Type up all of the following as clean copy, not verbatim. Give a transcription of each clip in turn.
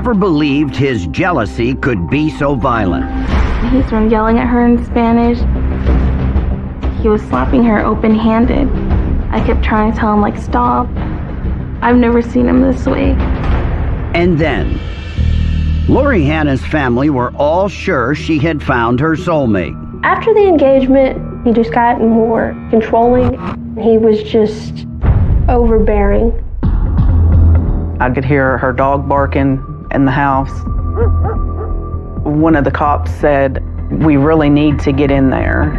never believed his jealousy could be so violent. He started yelling at her in Spanish. He was slapping her open-handed. I kept trying to tell him, stop. I've never seen him this way. And then, Lori Hanna's family were all sure she had found her soulmate. After the engagement, he just got more controlling. He was just overbearing. I could hear her dog barking in the house. One of the cops said, "We really need to get in there."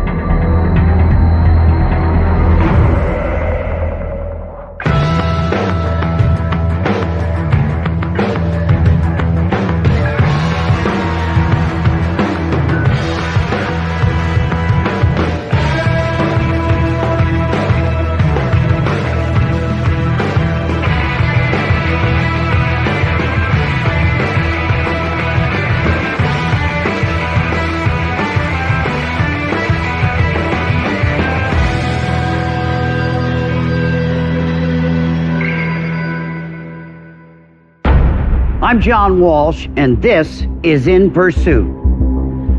I'm John Walsh, and this is In Pursuit.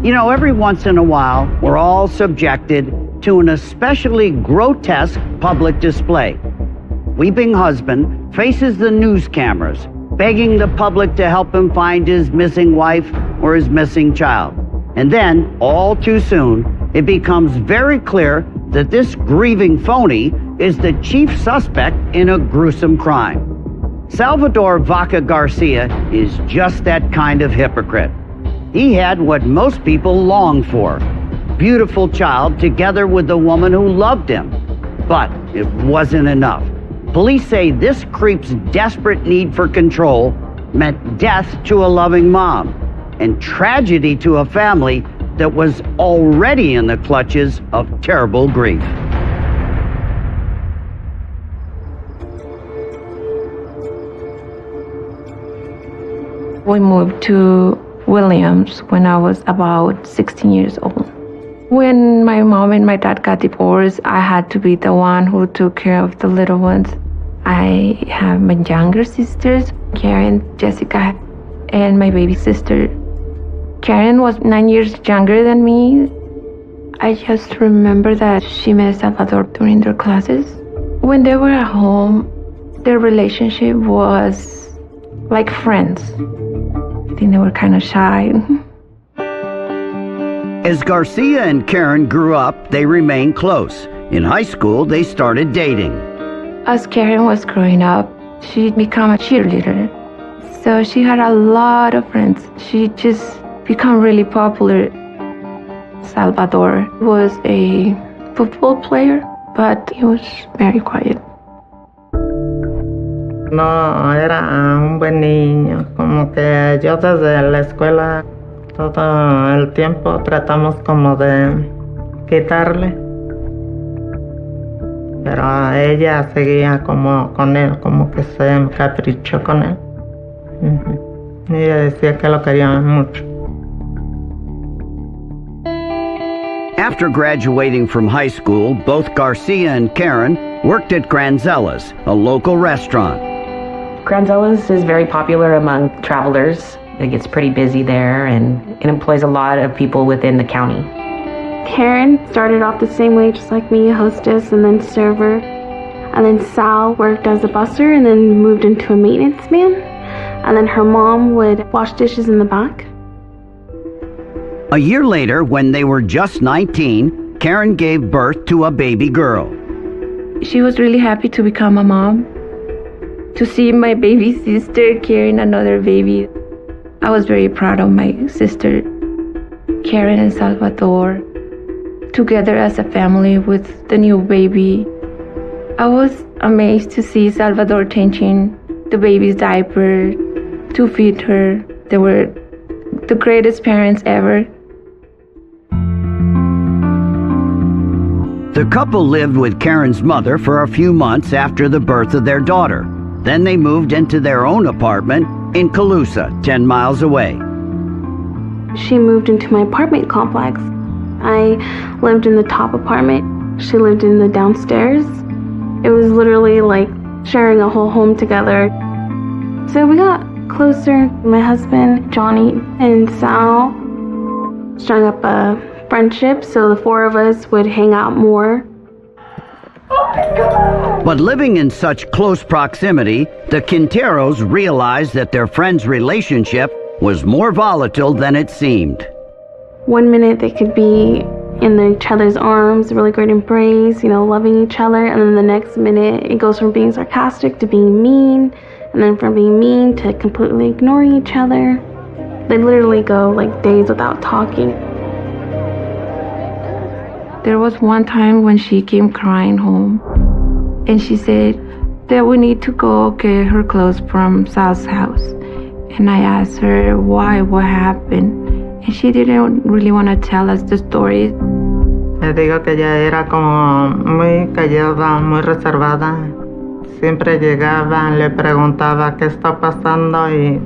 You know, every once in a while, we're all subjected to an especially grotesque public display. Weeping husband faces the news cameras, begging the public to help him find his missing wife or his missing child. And then, all too soon, it becomes very clear that this grieving phony is the chief suspect in a gruesome crime. Salvador Vaca Garcia is just that kind of hypocrite. He had what most people long for, beautiful child together with the woman who loved him. But it wasn't enough. Police say this creep's desperate need for control meant death to a loving mom and tragedy to a family that was already in the clutches of terrible grief. We moved to Williams when I was about 16 years old. When my mom and my dad got divorced, I had to be the one who took care of the little ones. I have my younger sisters, Karen, Jessica, and my baby sister. Karen was 9 years younger than me. I just remember that she met Salvador during their classes. When they were at home, their relationship was like friends. I think they were kind of shy. As Garcia and Karen grew up, they remained close. In high school, they started dating. As Karen was growing up, she became a cheerleader. So she had a lot of friends. She just became really popular. Salvador was a football player, but he was very quiet. No, era un buen niño, como que yo desde la escuela todo el tiempo tratamos como de quitarle, pero ella seguía como con él, como que se encaprichó con él. Y ella decía que lo quería mucho. After graduating from high school, both Garcia and Karen worked at Granzella's, a local restaurant. Granzella's is very popular among travelers. It gets pretty busy there, and it employs a lot of people within the county. Karen started off the same way, just like me, a hostess and then server. And then Sal worked as a busser and then moved into a maintenance man. And then her mom would wash dishes in the back. A year later, when they were just 19, Karen gave birth to a baby girl. She was really happy to become a mom. To see my baby sister carrying another baby. I was very proud of my sister, Karen and Salvador, together as a family with the new baby. I was amazed to see Salvador changing the baby's diaper, to feed her. They were the greatest parents ever. The couple lived with Karen's mother for a few months after the birth of their daughter. Then they moved into their own apartment in Colusa, 10 miles away. She moved into my apartment complex. I lived in the top apartment. She lived in the downstairs. It was literally like sharing a whole home together. So we got closer. My husband, Johnny, and Sal strung up a friendship, so the four of us would hang out more. But living in such close proximity, the Quinteros realized that their friend's relationship was more volatile than it seemed. One minute they could be in each other's arms, really great embrace, loving each other, and then the next minute it goes from being sarcastic to being mean, and then from being mean to completely ignoring each other. They literally go like days without talking. There was one time when she came crying home, and she said that we need to go get her clothes from Sal's house. And I asked her why, what happened, and she didn't really want to tell us the story. Le digo que ella era como muy callada, muy reservada. Siempre llegaba, le preguntaba qué está pasando y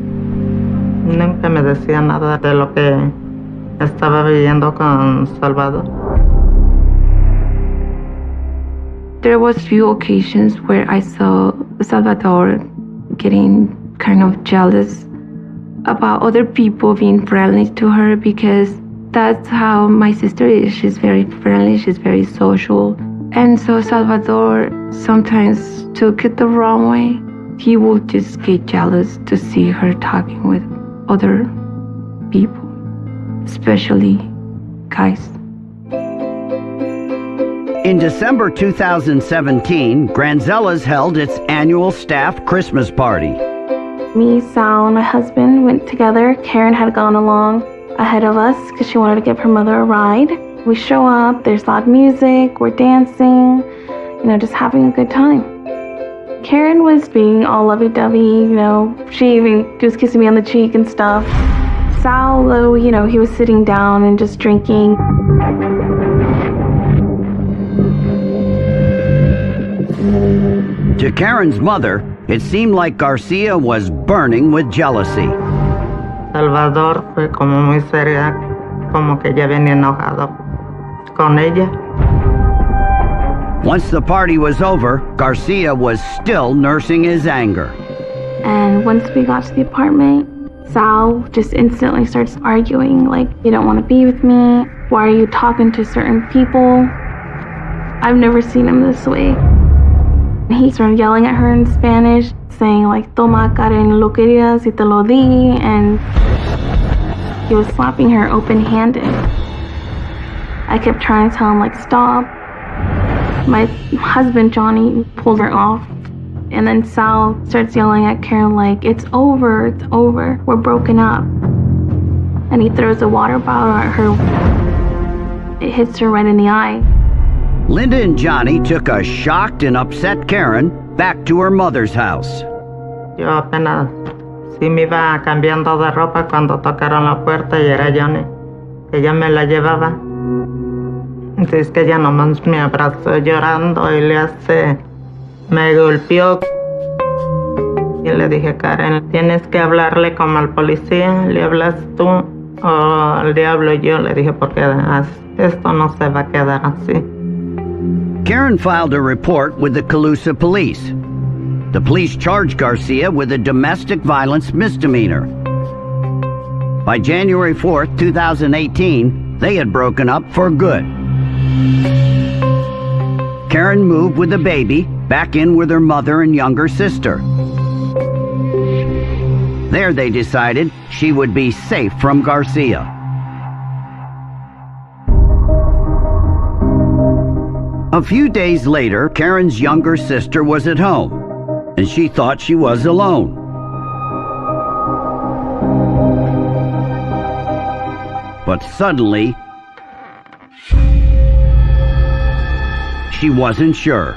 nunca me decía nada de lo que estaba viviendo con Salvador. There was few occasions where I saw Salvador getting kind of jealous about other people being friendly to her, because that's how my sister is. She's very friendly, she's very social. And so Salvador sometimes took it the wrong way. He would just get jealous to see her talking with other people, especially guys. In December 2017, Granzella's held its annual staff Christmas party. Me, Sal, and my husband went together. Karen had gone along ahead of us because she wanted to give her mother a ride. We show up, there's loud music, we're dancing, just having a good time. Karen was being all lovey-dovey, she was kissing me on the cheek and stuff. Sal, though, he was sitting down and just drinking. To Karen's mother, it seemed like Garcia was burning with jealousy. Salvador fue como muy seria, como que ya venía enojado con ella. Once the party was over, Garcia was still nursing his anger. And once we got to the apartment, Sal just instantly starts arguing, like, you don't want to be with me, why are you talking to certain people? I've never seen him this way. He started yelling at her in Spanish, saying like, toma Karen, lo querías y te lo di, and he was slapping her open-handed. I kept trying to tell him like, stop. My husband, Johnny, pulled her off, and then Sal starts yelling at Karen like, it's over, we're broken up. And he throws a water bottle at her. It hits her right in the eye. Linda and Johnny took a shocked and upset Karen back to her mother's house. Yo apenas sí me iba cambiando de ropa cuando tocaron la puerta y era Johnny. Ella me la llevaba. Entonces que ella nomás me abrazó llorando y me golpeó. Y le dije, Karen, tienes que hablarle como al policía, le hablas tú o le hablo yo. Le dije, porque esto no se va a quedar así. Karen filed a report with the Colusa police. The police charged Garcia with a domestic violence misdemeanor. By January 4th, 2018, they had broken up for good. Karen moved with the baby back in with her mother and younger sister. There they decided she would be safe from Garcia. A few days later, Karen's younger sister was at home, and she thought she was alone. But suddenly, she wasn't sure.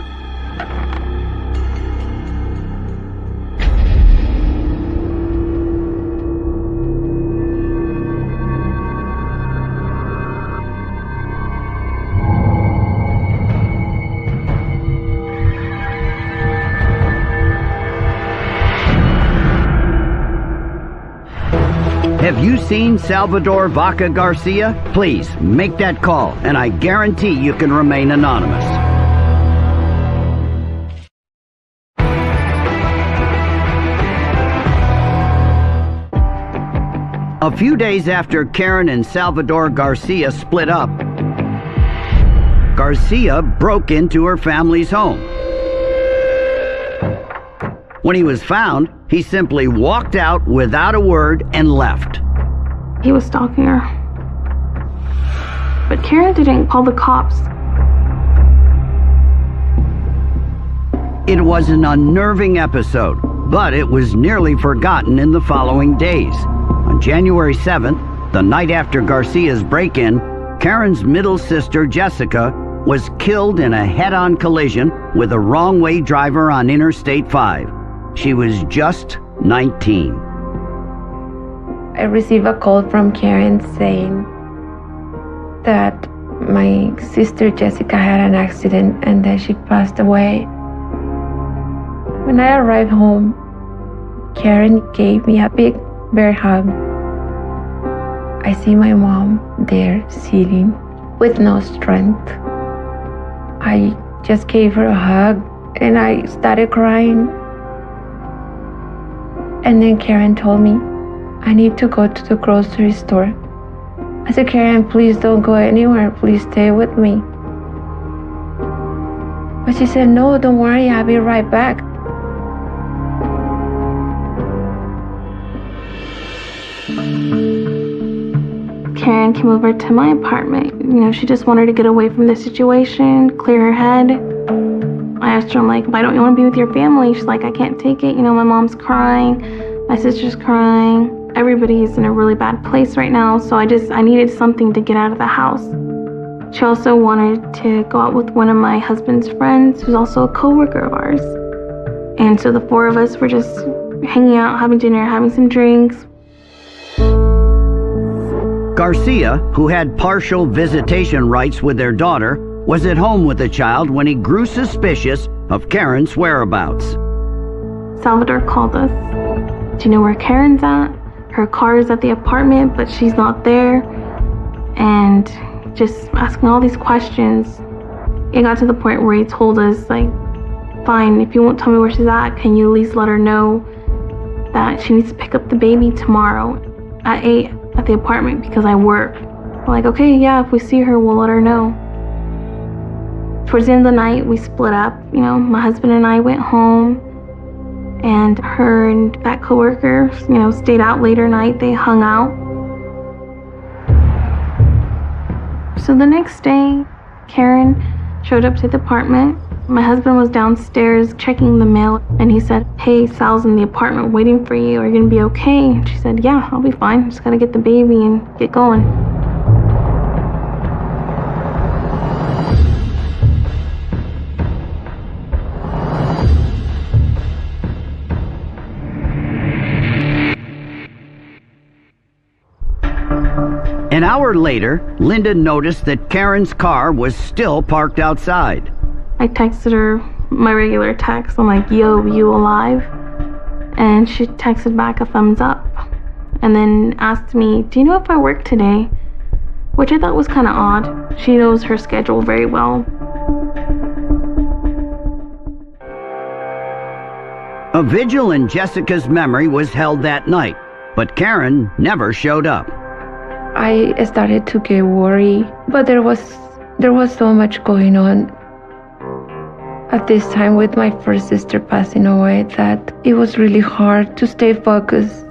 Have you seen Salvador Vaca Garcia? Please make that call, and I guarantee you can remain anonymous. A few days after Karen and Salvador Garcia split up, Garcia broke into her family's home. When he was found, he simply walked out without a word and left. He was stalking her. But Karen didn't call the cops. It was an unnerving episode, but it was nearly forgotten in the following days. On January 7th, the night after Garcia's break-in, Karen's middle sister, Jessica, was killed in a head-on collision with a wrong-way driver on Interstate 5. She was just 19. I received a call from Karen saying that my sister Jessica had an accident and that she passed away. When I arrived home, Karen gave me a big bear hug. I see my mom there sitting with no strength. I just gave her a hug and I started crying. And then Karen told me, I need to go to the grocery store. I said, Karen, please don't go anywhere. Please stay with me. But she said, no, don't worry, I'll be right back. Karen came over to my apartment. She just wanted to get away from the situation, clear her head. I asked her, I'm like, why don't you want to be with your family? She's like, I can't take it. My mom's crying. My sister's crying. Everybody's in a really bad place right now. So I needed something to get out of the house. She also wanted to go out with one of my husband's friends, who's also a coworker of ours. And so the four of us were just hanging out, having dinner, having some drinks. Garcia, who had partial visitation rights with their daughter, was at home with the child when he grew suspicious of Karen's whereabouts. Salvador called us. Do you know where Karen's at? Her car is at the apartment, but she's not there. And just asking all these questions. It got to the point where he told us, fine, if you won't tell me where she's at, can you at least let her know that she needs to pick up the baby tomorrow at 8 at the apartment because I work. We're like, okay, yeah, if we see her, we'll let her know. Towards the end of the night, we split up. My husband and I went home, and her and that coworker, stayed out later night. They hung out. So the next day, Karen showed up to the apartment. My husband was downstairs checking the mail, and he said, hey, Sal's in the apartment waiting for you. Are you gonna be okay? And she said, yeah, I'll be fine. Just gotta get the baby and get going. An hour later, Linda noticed that Karen's car was still parked outside. I texted her my regular text. I'm like, yo, you alive? And she texted back a thumbs up. And then asked me, do you know if I work today? Which I thought was kind of odd. She knows her schedule very well. A vigil in Jessica's memory was held that night, but Karen never showed up. I started to get worried, but there was so much going on at this time with my first sister passing away that it was really hard to stay focused,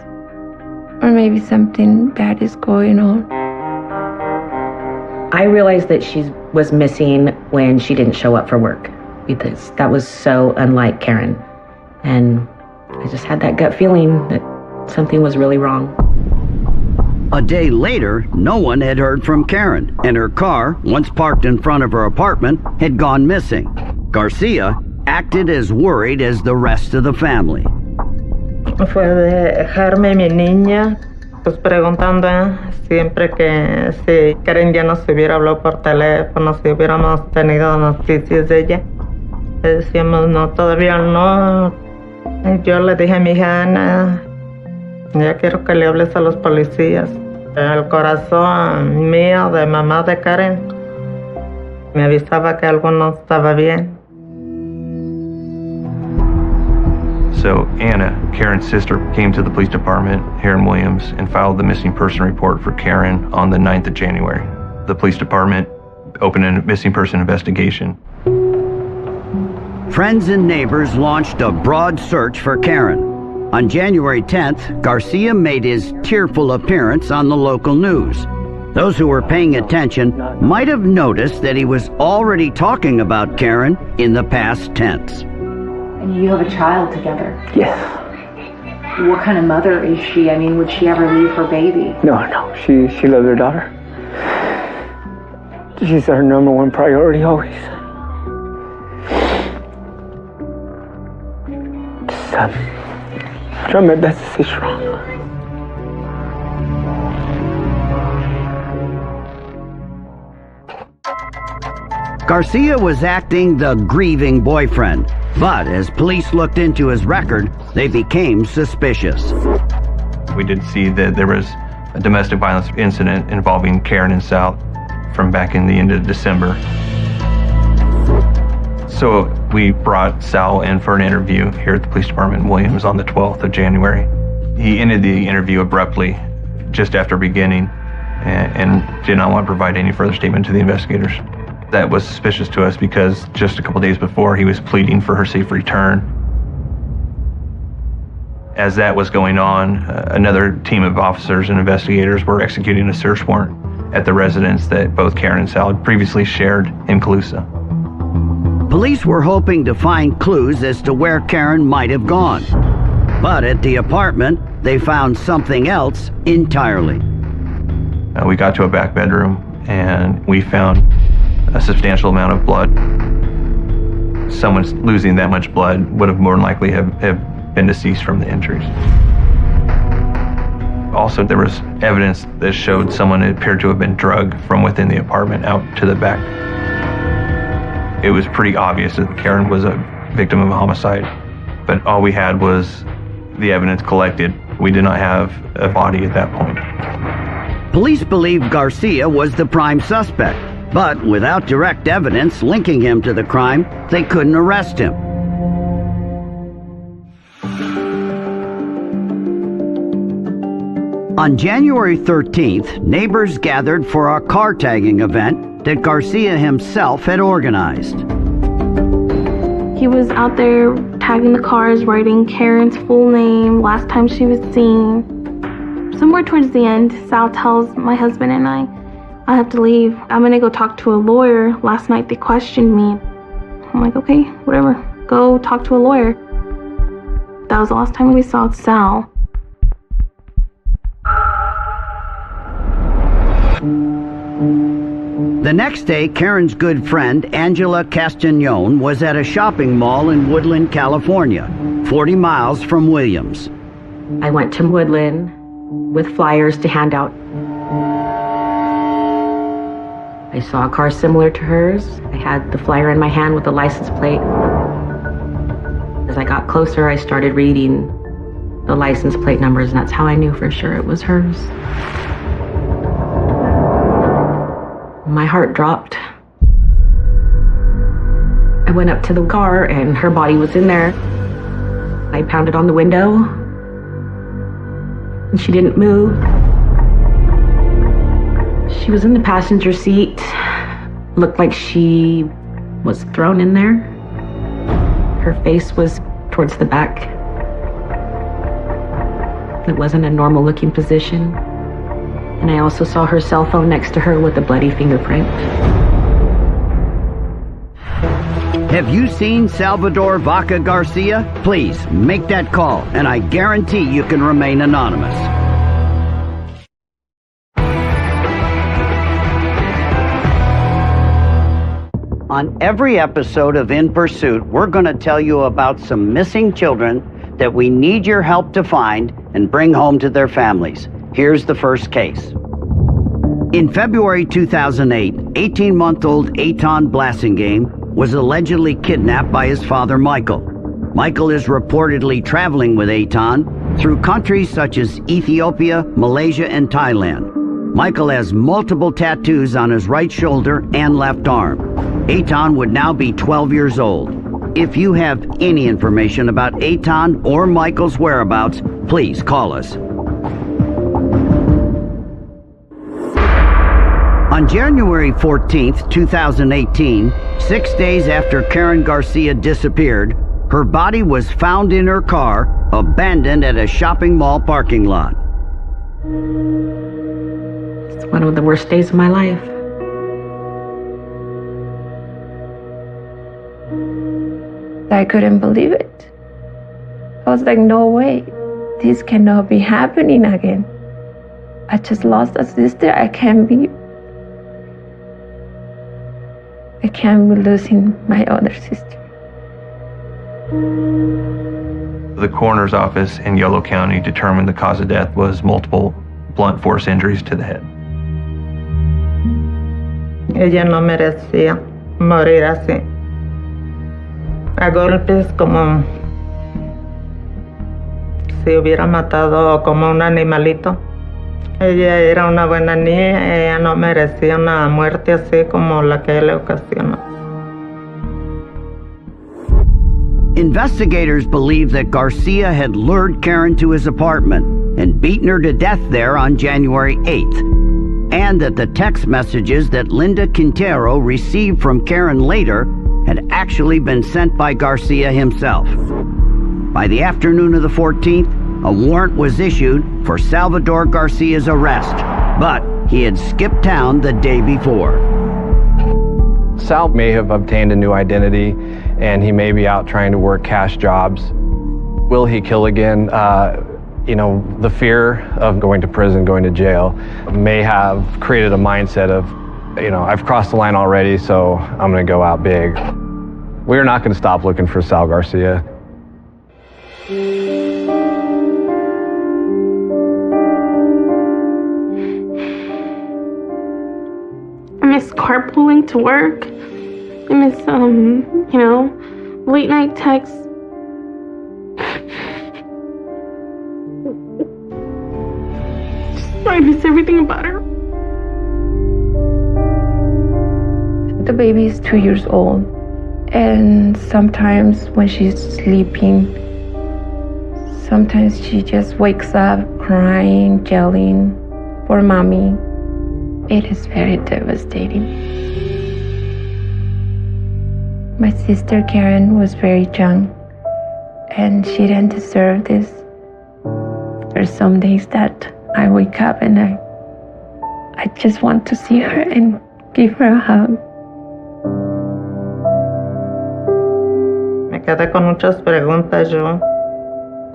or maybe something bad is going on. I realized that she was missing when she didn't show up for work, because that was so unlike Karen. And I just had that gut feeling that something was really wrong. A day later, no one had heard from Karen, and her car, once parked in front of her apartment, had gone missing. Garcia acted as worried as the rest of the family. Fue dejarme mi niña, pues preguntando siempre que si Karen ya nos hubiera hablado por teléfono, si hubiéramos tenido noticias de ella. Le decíamos, no, todavía no. Yo le dije a mi hija Ana, ya quiero que le hables a los policías. El corazón mío de mamá de Karen me avisaba que algo no estaba bien. So Anna, Karen's sister, came to the police department here in Williams and filed the missing person report for Karen on the 9th of January. The police department opened a missing person investigation. Friends and neighbors launched a broad search for Karen. On January 10th, Garcia made his tearful appearance on the local news. Those who were paying attention might have noticed that he was already talking about Karen in the past tense. And you have a child together. Yes. What kind of mother is she? I mean, would she ever leave her baby? No. She loves her daughter. She's her number one priority always. Just try my best to stay strong. Garcia was acting the grieving boyfriend, but as police looked into his record, they became suspicious. We did see that there was a domestic violence incident involving Karen and Sal from back in the end of December. So we brought Sal in for an interview here at the police department in Williams on the 12th of January. He ended the interview abruptly just after beginning and did not want to provide any further statement to the investigators. That was suspicious to us because just a couple days before he was pleading for her safe return. As that was going on, another team of officers and investigators were executing a search warrant at the residence that both Karen and Sal had previously shared in Colusa. Police were hoping to find clues as to where Karen might have gone. But at the apartment, they found something else entirely. We got to a back bedroom and we found a substantial amount of blood. Someone losing that much blood would have more than likely have been deceased from the injuries. Also, there was evidence that showed someone appeared to have been drugged from within the apartment out to the back. It was pretty obvious that Karen was a victim of a homicide, but all we had was the evidence collected. We did not have a body at that point. Police believed Garcia was the prime suspect, but without direct evidence linking him to the crime, they couldn't arrest him. On January 13th, neighbors gathered for a car tagging event that Garcia himself had organized. He was out there tagging the cars, writing Karen's full name, last time she was seen. Somewhere towards the end, Sal tells my husband and I have to leave. I'm gonna go talk to a lawyer. Last night they questioned me. I'm like, okay, whatever. Go talk to a lawyer. That was the last time we saw Sal. The next day, Karen's good friend, Angela Castagnon, was at a shopping mall in Woodland, California, 40 miles from Williams. I went to Woodland with flyers to hand out. I saw a car similar to hers. I had the flyer in my hand with the license plate. As I got closer, I started reading the license plate numbers, and that's how I knew for sure it was hers. My heart dropped. I went up to the car and her body was in there. I pounded on the window and she didn't move. She was in the passenger seat. Looked like she was thrown in there. Her face was towards the back. It wasn't a normal looking position. And I also saw her cell phone next to her with a bloody fingerprint. Have you seen Salvador Vaca Garcia? Please make that call, and I guarantee you can remain anonymous. On every episode of In Pursuit, we're going to tell you about some missing children that we need your help to find and bring home to their families. Here's the first case. In February 2008, 18-month-old Eitan Blasingame was allegedly kidnapped by his father, Michael. Michael is reportedly traveling with Eitan through countries such as Ethiopia, Malaysia, and Thailand. Michael has multiple tattoos on his right shoulder and left arm. Eitan would now be 12 years old. If you have any information about Eitan or Michael's whereabouts, please call us. On January 14th, 2018, 6 days after Karen Garcia disappeared, her body was found in her car, abandoned at a shopping mall parking lot. It's one of the worst days of my life. I couldn't believe it. I was like, no way. This cannot be happening again. I just lost a sister. I can't be losing my other sister. The coroner's office in Yolo County determined the cause of death was multiple blunt force injuries to the head. Ella no merecía morir así. A golpes como si hubiera matado como un animalito. Ella era una buena niña, ella no merecía una muerte así como la que le ocasionó. Investigators believe that Garcia had lured Karen to his apartment and beaten her to death there on January 8th, and that the text messages that Linda Quintero received from Karen later had actually been sent by Garcia himself. By the afternoon of the 14th, a warrant was issued for Salvador Garcia's arrest, but he had skipped town the day before. Sal may have obtained a new identity, and he may be out trying to work cash jobs. Will he kill again? The fear of going to prison, going to jail, may have created a mindset of, I've crossed the line already, so I'm going to go out big. We're not going to stop looking for Sal Garcia. I miss carpooling to work. I miss, late night texts. I miss everything about her. The baby is 2 years old, and sometimes when she's sleeping, sometimes she just wakes up crying, yelling for mommy. It is very devastating. My sister Karen was very young, and she didn't deserve this. There's some days that I wake up and I just want to see her and give her a hug. Me quedé con muchas preguntas yo.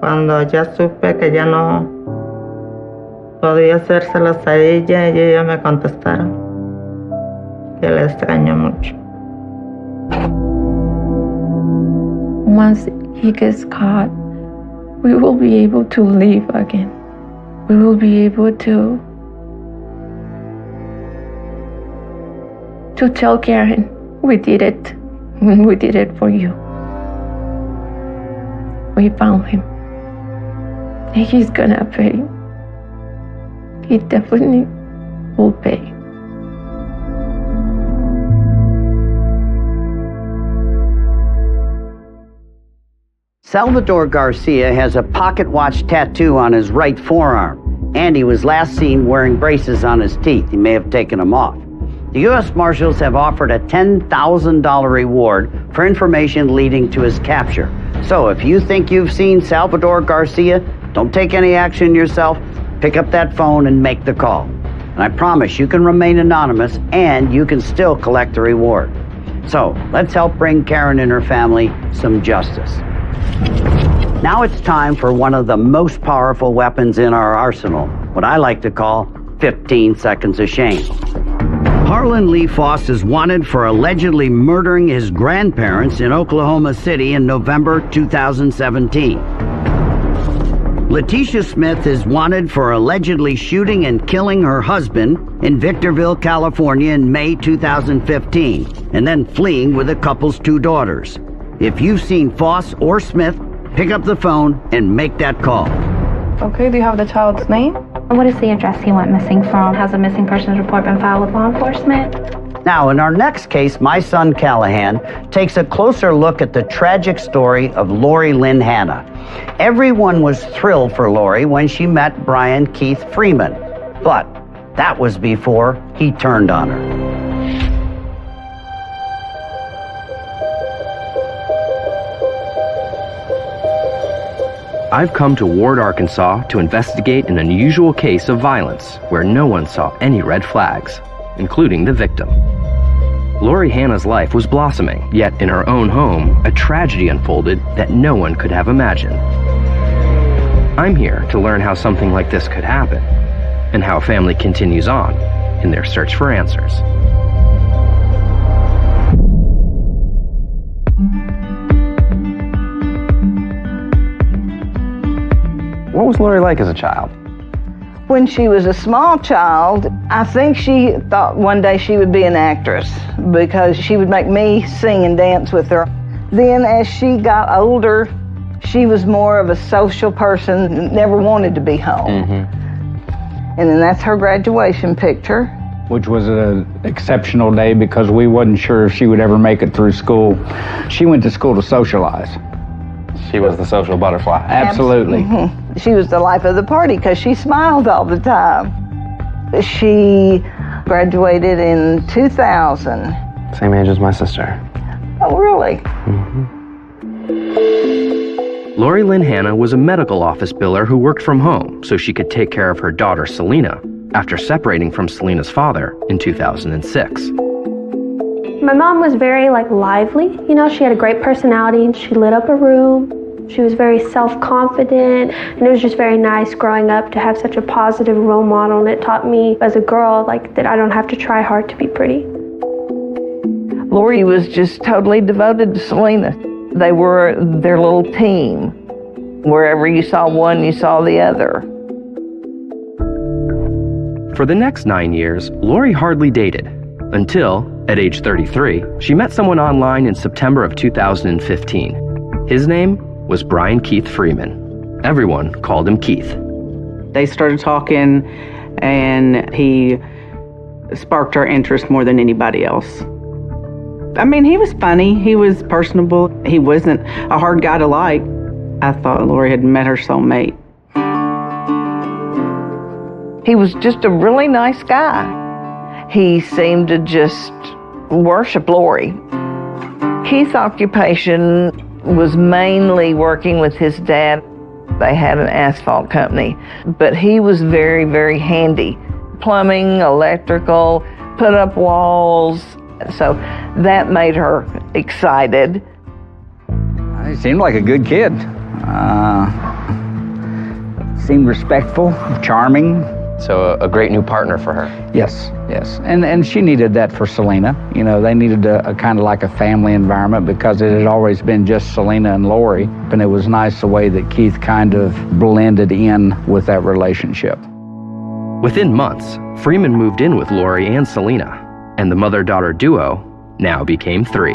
Cuando ya supe que ya no podía hacérselas a ella, y ella me contestaron que la extraño mucho. Once he gets caught, we will be able to live again. We will be able to tell Karen, we did it. We did it for you. We found him. And he's gonna pay. He definitely will pay. Salvador Garcia has a pocket watch tattoo on his right forearm, and he was last seen wearing braces on his teeth. He may have taken them off. The U.S. Marshals have offered a $10,000 reward for information leading to his capture. So if you think you've seen Salvador Garcia, don't take any action yourself. Pick up that phone and make the call. And I promise you can remain anonymous and you can still collect the reward. So let's help bring Karen and her family some justice. Now it's time for one of the most powerful weapons in our arsenal, what I like to call 15 seconds of shame. Harlan Lee Foss is wanted for allegedly murdering his grandparents in Oklahoma City in November 2017. Letitia Smith is wanted for allegedly shooting and killing her husband in Victorville, California in May 2015, and then fleeing with the couple's 2 daughters. If you've seen Foss or Smith, pick up the phone and make that call. Okay, do you have the child's name? What is the address he went missing from? Has a missing persons report been filed with law enforcement? Now, in our next case, my son Callahan takes a closer look at the tragic story of Lori Lynn Hanna. Everyone was thrilled for Lori when she met Brian Keith Freeman, but that was before he turned on her. I've come to Ward, Arkansas to investigate an unusual case of violence where no one saw any red flags, including the victim. Lori Hanna's life was blossoming, yet in her own home, a tragedy unfolded that no one could have imagined. I'm here to learn how something like this could happen, and how a family continues on in their search for answers. What was Lori like as a child? When she was a small child, I think she thought one day she would be an actress because she would make me sing and dance with her. Then as she got older, she was more of a social person, never wanted to be home. And then that's her graduation picture. Which was an exceptional day because we wasn't sure if she would ever make it through school. She went to school to socialize. She was the social butterfly. Absolutely. She was the life of the party because she smiled all the time. She graduated in 2000. Same age as my sister. Oh, really? Lori Lynn Hanna was a medical office biller who worked from home so she could take care of her daughter Selena after separating from Selena's father in 2006. My mom was very lively. You know, she had a great personality and she lit up a room. She was very self-confident, and it was just very nice growing up to have such a positive role model, and it taught me as a girl that I don't have to try hard to be pretty. Lori was just totally devoted to Selena. They were their little team. Wherever you saw one, you saw the other. For the next 9 years, Lori hardly dated, until, at age 33, she met someone online in September of 2015. His name was Brian Keith Freeman. Everyone called him Keith. They started talking, and he sparked her interest more than anybody else. I mean, he was funny. He was personable. He wasn't a hard guy to like. I thought Lori had met her soulmate. He was just a really nice guy. He seemed to just worship Lori. Keith's occupation was mainly working with his dad. They had an asphalt company, but he was very, very handy. Plumbing, electrical, put up walls. So that made her excited. He seemed like a good kid. Seemed respectful, charming. So a great new partner for her. Yes, yes. And she needed that for Selena. You know, they needed a kind of like a family environment because it had always been just Selena and Lori. And it was nice the way that Keith kind of blended in with that relationship. Within months, Freeman moved in with Lori and Selena, and the mother-daughter duo now became 3.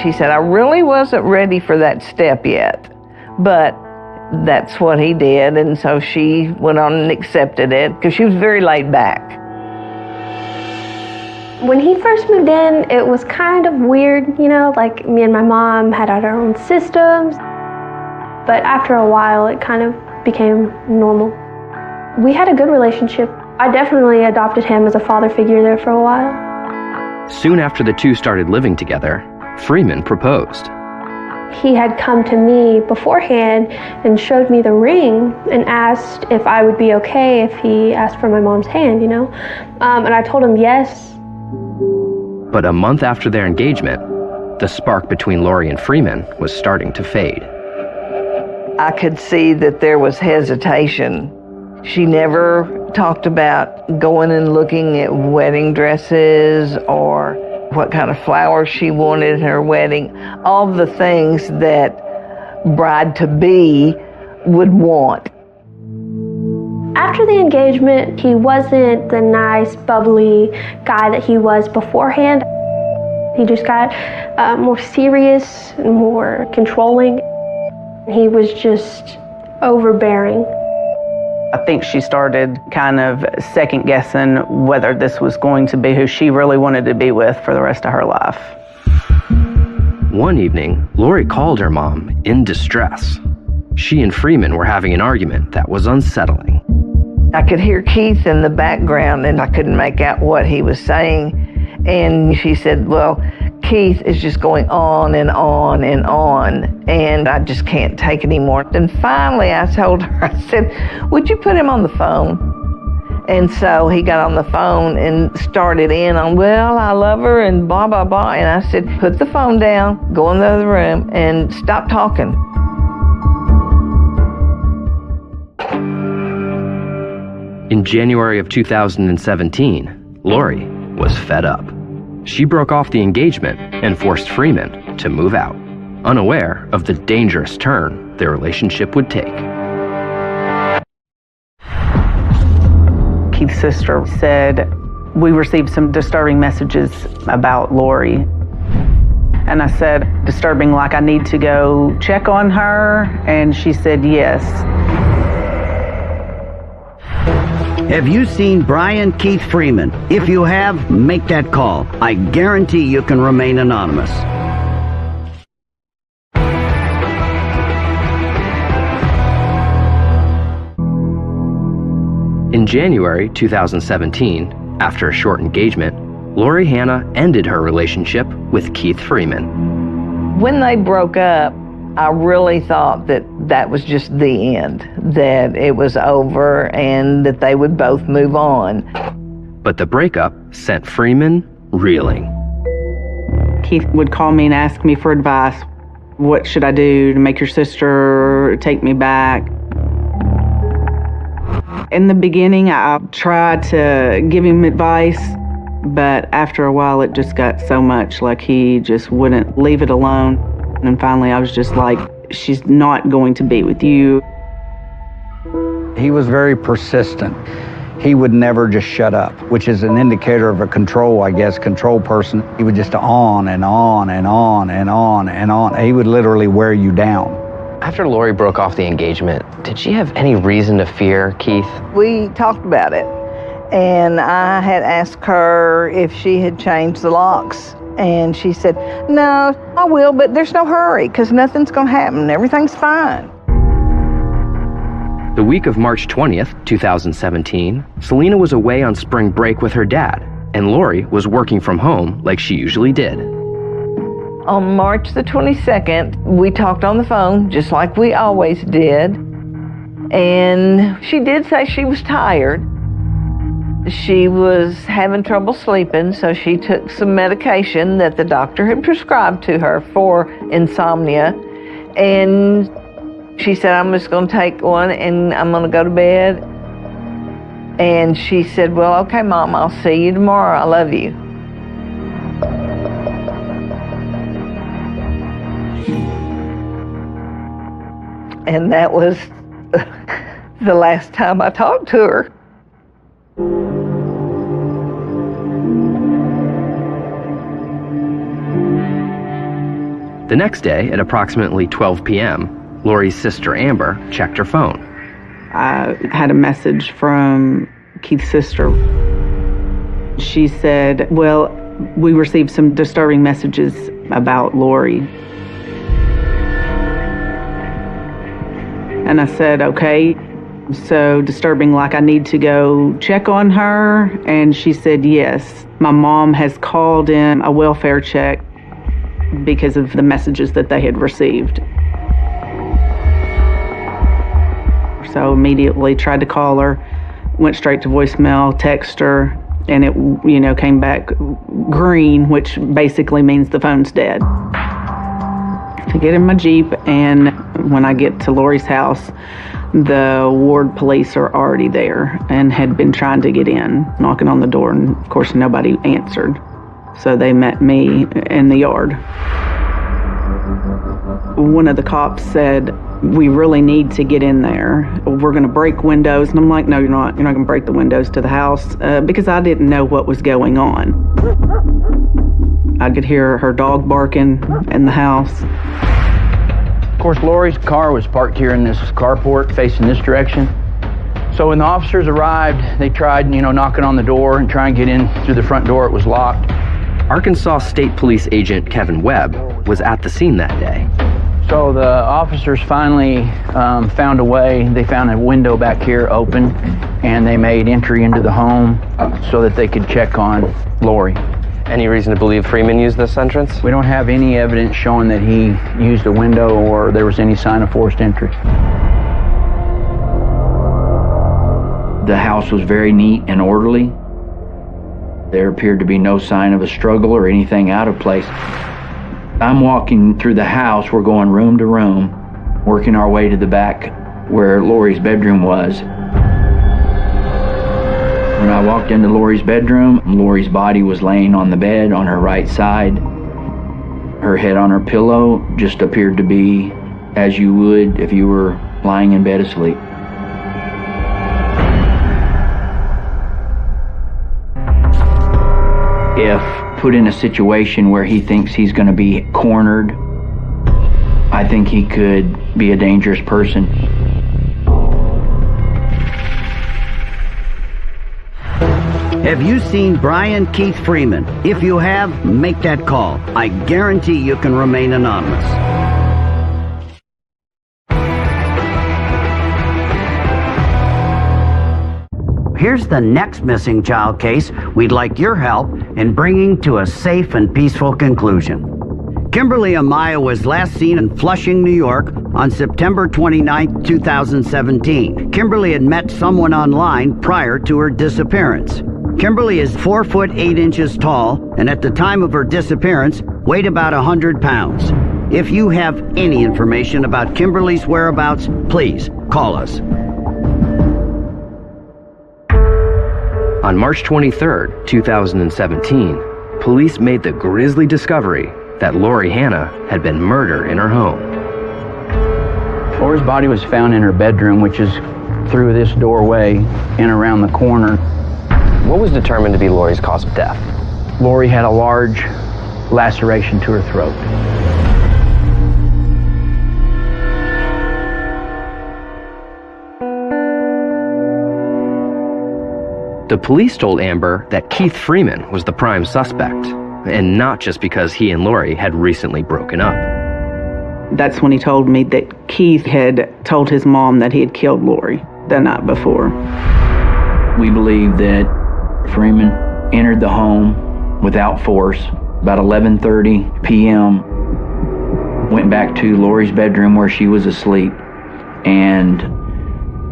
She said, I really wasn't ready for that step yet, but that's what he did, and so she went on and accepted it because she was very laid back. When he first moved in, it was kind of weird, you know, me and my mom had our own systems, but after a while it kind of became normal. We had a good relationship. I definitely adopted him as a father figure there for a while. Soon after the two started living together, Freeman proposed. He had come to me beforehand and showed me the ring and asked if I would be okay if he asked for my mom's hand, you know? And I told him yes. But a month after their engagement, the spark between Lori and Freeman was starting to fade. I could see that there was hesitation. She never talked about going and looking at wedding dresses or what kind of flowers she wanted in her wedding, all the things that bride-to-be would want. After the engagement, he wasn't the nice, bubbly guy that he was beforehand. He just got more serious and more controlling. He was just overbearing. I think she started kind of second guessing whether this was going to be who she really wanted to be with for the rest of her life. One evening, Lori called her mom in distress. She and Freeman were having an argument that was unsettling. I could hear Keith in the background and I couldn't make out what he was saying. And she said, well, Keith is just going on and on and on, and I just can't take it anymore. And finally I told her, I said, would you put him on the phone? And so he got on the phone and started in on, well, I love her and blah, blah, blah. And I said, put the phone down, go in the other room and stop talking. In January of 2017, Lori was fed up. She broke off the engagement and forced Freeman to move out, unaware of the dangerous turn their relationship would take. Keith's sister said, we received some disturbing messages about Lori. And I said, disturbing like I need to go check on her? And she said, yes. Have you seen Brian Keith Freeman? If you have, make that call. I guarantee you can remain anonymous. In January 2017, after a short engagement, Lori Hanna ended her relationship with Keith Freeman. When they broke up, I really thought that that was just the end, that it was over and that they would both move on. But the breakup sent Freeman reeling. Keith would call me and ask me for advice. What should I do to make your sister take me back? In the beginning, I tried to give him advice, but after a while, it just got so much like he just wouldn't leave it alone. And finally, I was just like, she's not going to be with you. He was very persistent. He would never just shut up, which is an indicator of a control person. He would just on and on and on and on and on. He would literally wear you down. After Lori broke off the engagement, did she have any reason to fear Keith? We talked about it, and I had asked her if she had changed the locks. And she said, no, I will, but there's no hurry because nothing's going to happen. Everything's fine. The week of March 20th, 2017, Selena was away on spring break with her dad, and Lori was working from home like she usually did. On March the 22nd, we talked on the phone just like we always did. And she did say she was tired. She was having trouble sleeping, so she took some medication that the doctor had prescribed to her for insomnia. And she said, I'm just going to take one and I'm going to go to bed. And she said, well, okay, Mom, I'll see you tomorrow. I love you. And that was the last time I talked to her. The next day, at approximately 12 p.m., Lori's sister Amber checked her phone. I had a message from Keith's sister. She said, well, we received some disturbing messages about Lori. And I said, okay, so disturbing like I need to go check on her? And she said, yes. My mom has called in a welfare check because of the messages that they had received. So immediately tried to call her, went straight to voicemail, text her, and it, came back green, which basically means the phone's dead. To get in my Jeep, and when I get to Lori's house, the ward police are already there and had been trying to get in, knocking on the door, and of course nobody answered. So they met me in the yard. One of the cops said, we really need to get in there. We're going to break windows. And I'm like, no, you're not. You're not going to break the windows to the house because I didn't know what was going on. I could hear her dog barking in the house. Of course, Lori's car was parked here in this carport facing this direction. So when the officers arrived, they tried, knocking on the door and trying to get in through the front door. It was locked. Arkansas State Police Agent Kevin Webb was at the scene that day. So the officers finally found a way. They found a window back here open, and they made entry into the home so that they could check on Lori. Any reason to believe Freeman used this entrance? We don't have any evidence showing that he used a window or there was any sign of forced entry. The house was very neat and orderly. There appeared to be no sign of a struggle or anything out of place. I'm walking through the house. We're going room to room, working our way to the back where Lori's bedroom was. When I walked into Lori's bedroom, Lori's body was laying on the bed on her right side. Her head on her pillow just appeared to be as you would if you were lying in bed asleep. If put in a situation where he thinks he's going to be cornered, I think he could be a dangerous person. Have you seen Brian Keith Freeman? If you have, make that call. I guarantee you can remain anonymous. Here's the next missing child case we'd like your help in bringing to a safe and peaceful conclusion. Kimberly Amaya was last seen in Flushing, New York on September 29, 2017. Kimberly had met someone online prior to her disappearance. Kimberly is 4 foot 8 inches tall and at the time of her disappearance weighed about 100 pounds. If you have any information about Kimberly's whereabouts, please call us. On March 23, 2017, police made the grisly discovery that Lori Hanna had been murdered in her home. Lori's body was found in her bedroom, which is through this doorway and around the corner. What was determined to be Lori's cause of death? Lori had a large laceration to her throat. The police told Amber that Keith Freeman was the prime suspect, and not just because he and Lori had recently broken up. That's when he told me that Keith had told his mom that he had killed Lori the night before. We believe that Freeman entered the home without force about 11:30 p.m., went back to Lori's bedroom where she was asleep, and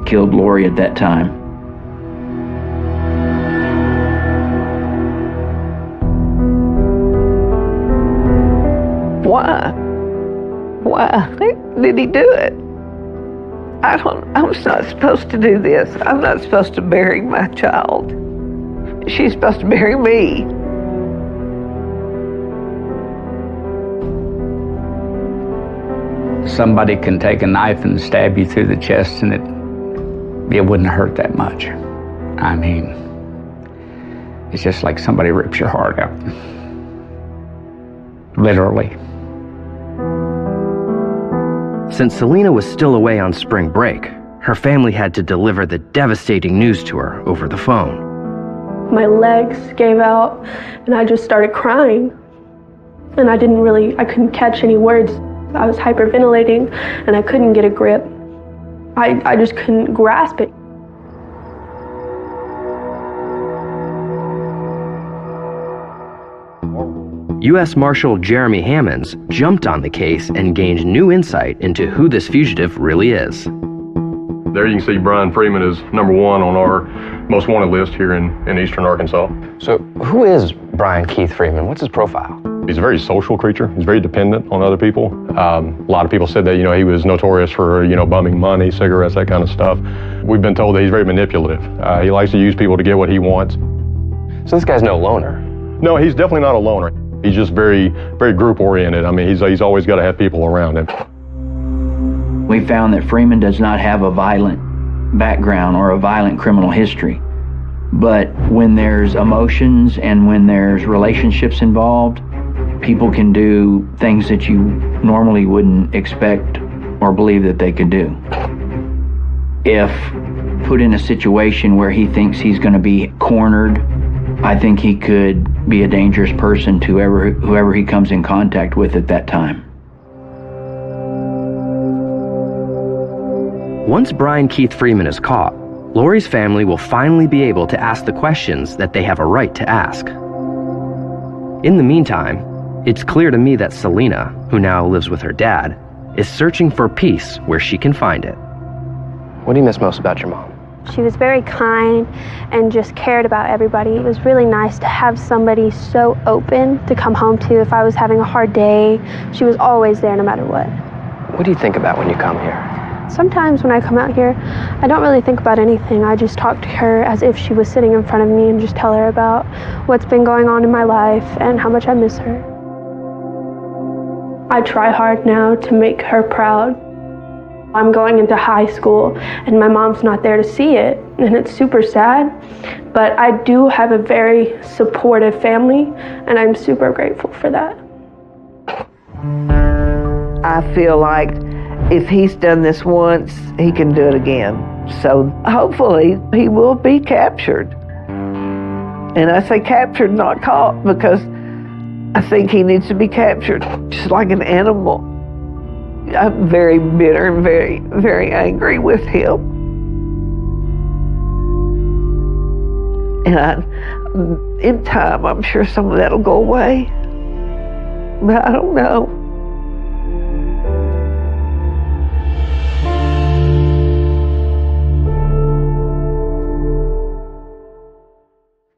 killed Lori at that time. Why did he do it? I was not supposed to do this. I'm not supposed to bury my child. She's supposed to bury me. Somebody can take a knife and stab you through the chest and it wouldn't hurt that much. I mean, it's just like somebody rips your heart out. Literally. Since Selena was still away on spring break, her family had to deliver the devastating news to her over the phone. My legs gave out and I just started crying. And I couldn't catch any words. I was hyperventilating and I couldn't get a grip. I just couldn't grasp it. U.S. Marshal Jeremy Hammonds jumped on the case and gained new insight into who this fugitive really is. There you can see Brian Freeman is number one on our most wanted list here in eastern Arkansas. So who is Brian Keith Freeman? What's his profile? He's a very social creature. He's very dependent on other people. A lot of people said that, he was notorious for, bumming money, cigarettes, that kind of stuff. We've been told that he's very manipulative. He likes to use people to get what he wants. So this guy's no loner? No, he's definitely not a loner. He's just very, very group-oriented. I mean, he's always got to have people around him. We found that Freeman does not have a violent background or a violent criminal history. But when there's emotions and when there's relationships involved, people can do things that you normally wouldn't expect or believe that they could do. If put in a situation where he thinks he's going to be cornered. I think he could be a dangerous person to whoever he comes in contact with at that time. Once Brian Keith Freeman is caught, Lori's family will finally be able to ask the questions that they have a right to ask. In the meantime, it's clear to me that Selena, who now lives with her dad, is searching for peace where she can find it. What do you miss most about your mom? She was very kind and just cared about everybody. It was really nice to have somebody so open to come home to if I was having a hard day. She was always there no matter what. What do you think about when you come here? Sometimes when I come out here, I don't really think about anything. I just talk to her as if she was sitting in front of me and just tell her about what's been going on in my life and how much I miss her. I try hard now to make her proud. I'm going into high school and my mom's not there to see it, and it's super sad, but I do have a very supportive family and I'm super grateful for that. I feel like if he's done this once, he can do it again. So hopefully he will be captured. And I say captured, not caught, because I think he needs to be captured, just like an animal. I'm very bitter and very, very angry with him. And in time, I'm sure some of that will go away. But I don't know.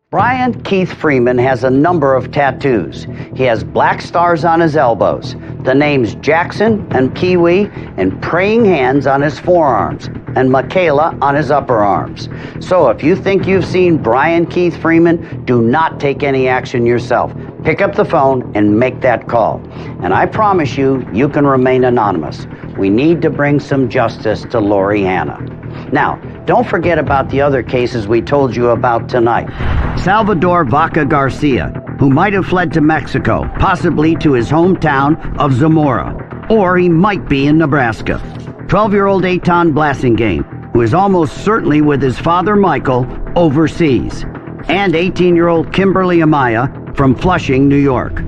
Brian Keith Freeman has a number of tattoos. He has black stars on his elbows, the names Jackson and Pee-wee, and praying hands on his forearms, and Michaela on his upper arms. So if you think you've seen Brian Keith Freeman, do not take any action yourself. Pick up the phone and make that call. And I promise you, you can remain anonymous. We need to bring some justice to Lori Hanna. Now, don't forget about the other cases we told you about tonight. Salvador Vaca Garcia, who might have fled to Mexico, possibly to his hometown of Zamora, or he might be in Nebraska. 12-year-old Eitan Blasingame, who is almost certainly with his father Michael overseas, and 18-year-old Kimberly Amaya from Flushing, New York.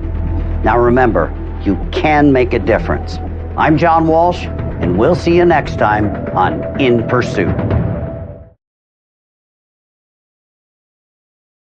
Now remember, you can make a difference. I'm John Walsh, and we'll see you next time on In Pursuit.